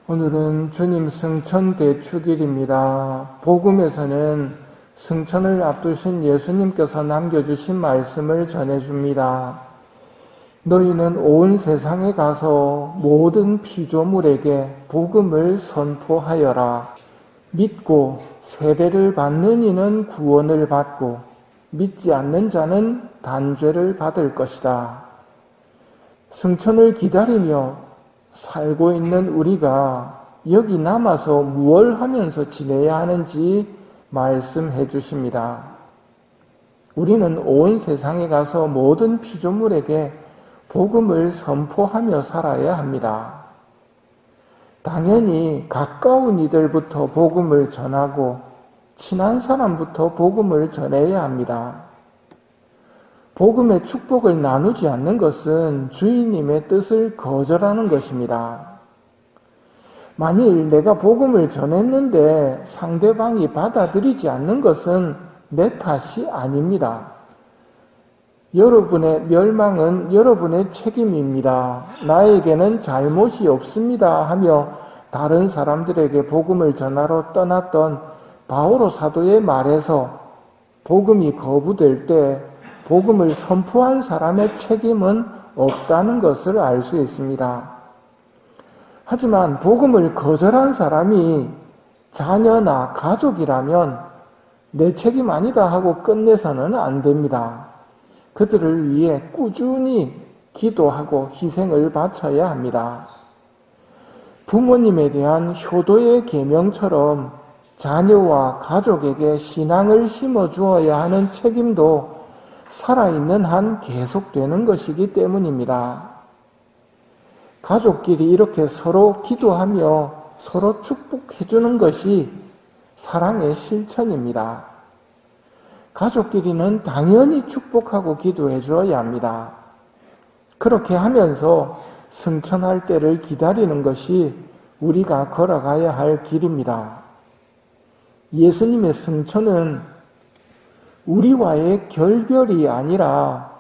오늘은 주님 승천 대축일입니다. 복음에서는 승천을 앞두신 예수님께서 남겨주신 말씀을 전해줍니다. 너희는 온 세상에 가서 모든 피조물에게 복음을 선포하여라. 믿고 세례를 받는 이는 구원을 받고 믿지 않는 자는 단죄를 받을 것이다. 승천을 기다리며 살고 있는 우리가 여기 남아서 무엇을 하면서 지내야 하는지 말씀해 주십니다. 우리는 온 세상에 가서 모든 피조물에게 복음을 선포하며 살아야 합니다. 당연히 가까운 이들부터 복음을 전하고 친한 사람부터 복음을 전해야 합니다. 복음의 축복을 나누지 않는 것은 주인님의 뜻을 거절하는 것입니다. 만일 내가 복음을 전했는데 상대방이 받아들이지 않는 것은 내 탓이 아닙니다. 여러분의 멸망은 여러분의 책임입니다. 나에게는 잘못이 없습니다 하며 다른 사람들에게 복음을 전하러 떠났던 바오로 사도의 말에서 복음이 거부될 때 복음을 선포한 사람의 책임은 없다는 것을 알 수 있습니다. 하지만 복음을 거절한 사람이 자녀나 가족이라면 내 책임 아니다 하고 끝내서는 안 됩니다. 그들을 위해 꾸준히 기도하고 희생을 바쳐야 합니다. 부모님에 대한 효도의 계명처럼 자녀와 가족에게 신앙을 심어주어야 하는 책임도 살아있는 한 계속되는 것이기 때문입니다. 가족끼리 이렇게 서로 기도하며 서로 축복해주는 것이 사랑의 실천입니다. 가족끼리는 당연히 축복하고 기도해 주어야 합니다. 그렇게 하면서 승천할 때를 기다리는 것이 우리가 걸어가야 할 길입니다. 예수님의 승천은 우리와의 결별이 아니라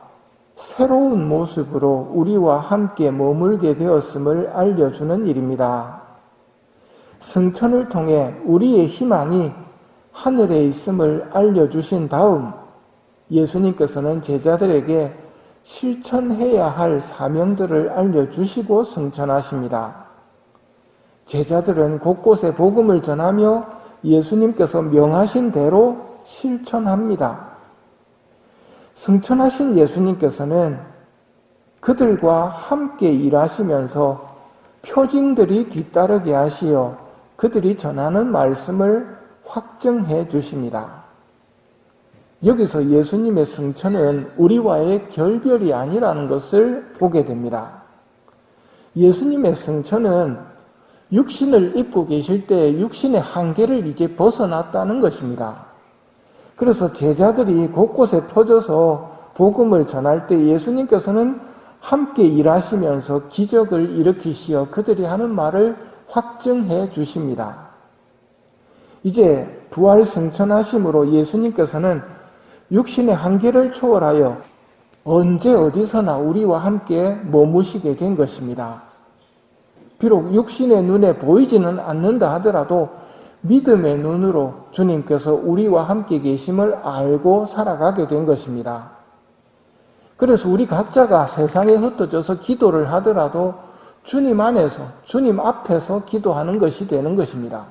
새로운 모습으로 우리와 함께 머물게 되었음을 알려주는 일입니다. 승천을 통해 우리의 희망이 하늘에 있음을 알려주신 다음 예수님께서는 제자들에게 실천해야 할 사명들을 알려주시고 승천하십니다. 제자들은 곳곳에 복음을 전하며 예수님께서 명하신 대로 실천합니다. 승천하신 예수님께서는 그들과 함께 일하시면서 표징들이 뒤따르게 하시어 그들이 전하는 말씀을 확증해 주십니다. 여기서 예수님의 승천은 우리와의 결별이 아니라는 것을 보게 됩니다. 예수님의 승천은 육신을 입고 계실 때 육신의 한계를 이제 벗어났다는 것입니다. 그래서 제자들이 곳곳에 퍼져서 복음을 전할 때 예수님께서는 함께 일하시면서 기적을 일으키시어 그들이 하는 말을 확증해 주십니다. 이제 부활 승천하심으로 예수님께서는 육신의 한계를 초월하여 언제 어디서나 우리와 함께 머무시게 된 것입니다. 비록 육신의 눈에 보이지는 않는다 하더라도 믿음의 눈으로 주님께서 우리와 함께 계심을 알고 살아가게 된 것입니다. 그래서 우리 각자가 세상에 흩어져서 기도를 하더라도 주님 안에서, 주님 앞에서 기도하는 것이 되는 것입니다.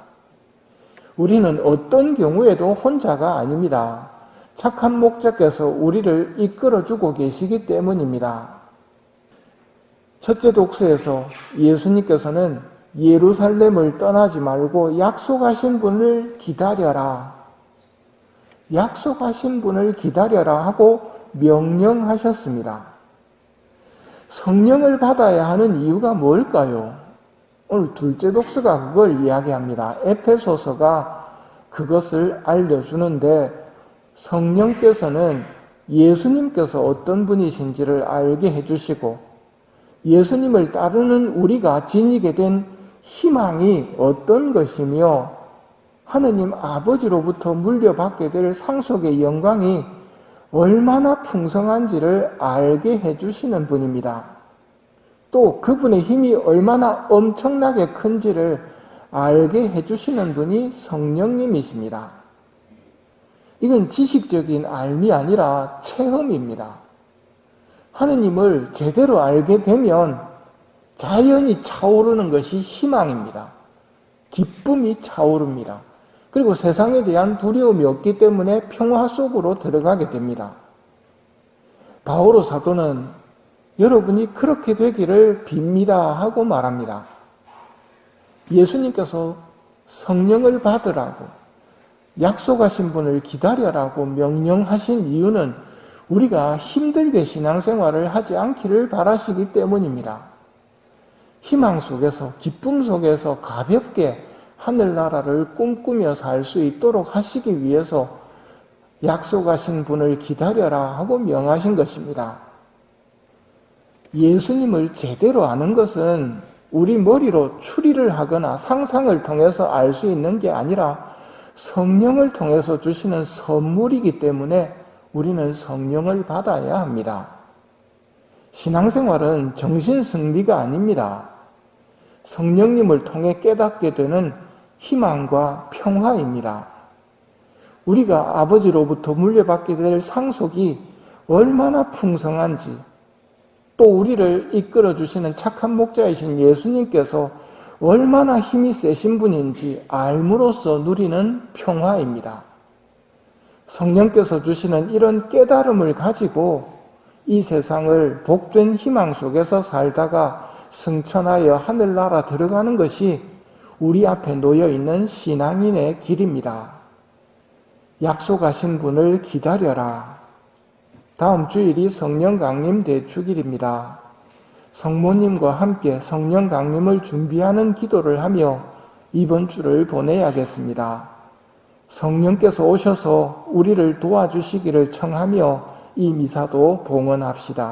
우리는 어떤 경우에도 혼자가 아닙니다. 착한 목자께서 우리를 이끌어주고 계시기 때문입니다. 첫째 독서에서 예수님께서는 예루살렘을 떠나지 말고 약속하신 분을 기다려라. 약속하신 분을 기다려라 하고 명령하셨습니다. 성령을 받아야 하는 이유가 뭘까요? 오늘 둘째 독서가 그걸 이야기합니다. 에페소서가 그것을 알려주는데 성령께서는 예수님께서 어떤 분이신지를 알게 해주시고 예수님을 따르는 우리가 지니게 된 희망이 어떤 것이며 하느님 아버지로부터 물려받게 될 상속의 영광이 얼마나 풍성한지를 알게 해주시는 분입니다. 또 그분의 힘이 얼마나 엄청나게 큰지를 알게 해주시는 분이 성령님이십니다. 이건 지식적인 알미 아니라 체험입니다. 하느님을 제대로 알게 되면 자연히 차오르는 것이 희망입니다. 기쁨이 차오릅니다. 그리고 세상에 대한 두려움이 없기 때문에 평화 속으로 들어가게 됩니다. 바오로 사도는 여러분이 그렇게 되기를 빕니다 하고 말합니다. 예수님께서 성령을 받으라고 약속하신 분을 기다려라고 명령하신 이유는 우리가 힘들게 신앙생활을 하지 않기를 바라시기 때문입니다. 희망 속에서 기쁨 속에서 가볍게 하늘나라를 꿈꾸며 살 수 있도록 하시기 위해서 약속하신 분을 기다려라 하고 명하신 것입니다. 예수님을 제대로 아는 것은 우리 머리로 추리를 하거나 상상을 통해서 알 수 있는 게 아니라 성령을 통해서 주시는 선물이기 때문에 우리는 성령을 받아야 합니다. 신앙생활은 정신승리가 아닙니다. 성령님을 통해 깨닫게 되는 희망과 평화입니다. 우리가 아버지로부터 물려받게 될 상속이 얼마나 풍성한지, 또 우리를 이끌어주시는 착한 목자이신 예수님께서 얼마나 힘이 세신 분인지 알므로써 누리는 평화입니다. 성령께서 주시는 이런 깨달음을 가지고 이 세상을 복된 희망 속에서 살다가 승천하여 하늘나라 들어가는 것이 우리 앞에 놓여있는 신앙인의 길입니다. 약속하신 분을 기다려라. 다음 주일이 성령 강림 대축일입니다. 성모님과 함께 성령 강림을 준비하는 기도를 하며 이번 주를 보내야겠습니다. 성령께서 오셔서 우리를 도와주시기를 청하며 이 미사도 봉헌합시다.